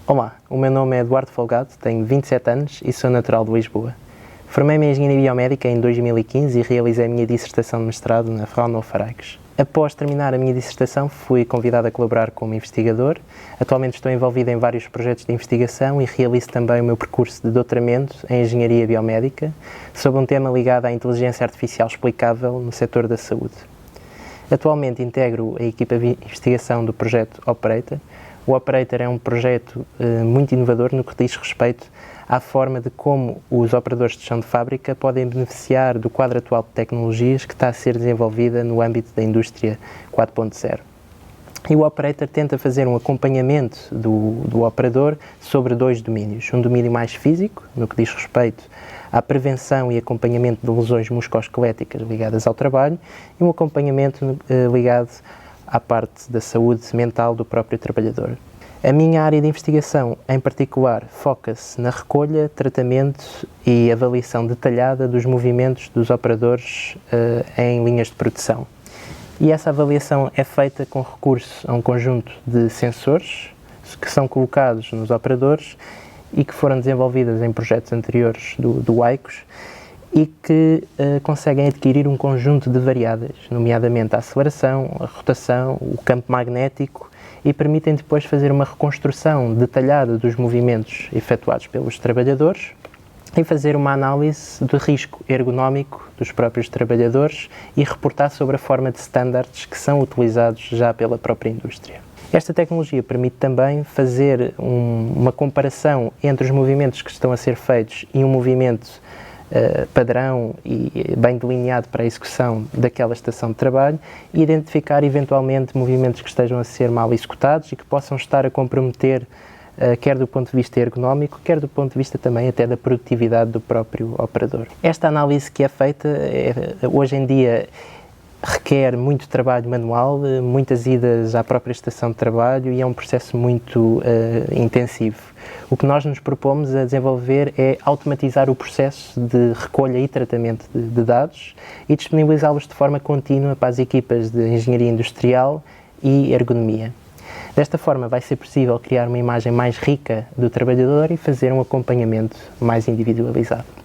Olá, o meu nome é Eduardo Folgado, tenho 27 anos e sou natural de Lisboa. Formei-me em Engenharia Biomédica em 2015 e realizei a minha dissertação de mestrado na Fraunhofer Eichs. Após terminar a minha dissertação, fui convidado a colaborar como investigador. Atualmente estou envolvido em vários projetos de investigação e realizo também o meu percurso de doutoramento em Engenharia Biomédica, sobre um tema ligado à inteligência artificial explicável no setor da saúde. Atualmente integro a equipa de investigação do projeto Operator. O Operator é um projeto muito inovador no que diz respeito à forma de como os operadores de chão de fábrica podem beneficiar do quadro atual de tecnologias que está a ser desenvolvida no âmbito da indústria 4.0. E o Operator tenta fazer um acompanhamento do operador sobre dois domínios. Um domínio mais físico, no que diz respeito à prevenção e acompanhamento de lesões musculoesqueléticas ligadas ao trabalho, e um acompanhamento ligado à parte da saúde mental do próprio trabalhador. A minha área de investigação, em particular, foca-se na recolha, tratamento e avaliação detalhada dos movimentos dos operadores em linhas de produção. E essa avaliação é feita com recurso a um conjunto de sensores que são colocados nos operadores e que foram desenvolvidas em projetos anteriores do Eichs e que conseguem adquirir um conjunto de variáveis, nomeadamente a aceleração, a rotação, o campo magnético, e permitem depois fazer uma reconstrução detalhada dos movimentos efetuados pelos trabalhadores e fazer uma análise do risco ergonómico dos próprios trabalhadores e reportar sobre a forma de standards que são utilizados já pela própria indústria. Esta tecnologia permite também fazer uma comparação entre os movimentos que estão a ser feitos e um movimento padrão e bem delineado para a execução daquela estação de trabalho e identificar eventualmente movimentos que estejam a ser mal executados e que possam estar a comprometer quer do ponto de vista ergonómico, quer do ponto de vista também até da produtividade do próprio operador. Esta análise que é feita hoje em dia requer muito trabalho manual, muitas idas à própria estação de trabalho e é um processo muito intensivo. O que nós nos propomos a desenvolver é automatizar o processo de recolha e tratamento de dados e disponibilizá-los de forma contínua para as equipas de engenharia industrial e ergonomia. Desta forma vai ser possível criar uma imagem mais rica do trabalhador e fazer um acompanhamento mais individualizado.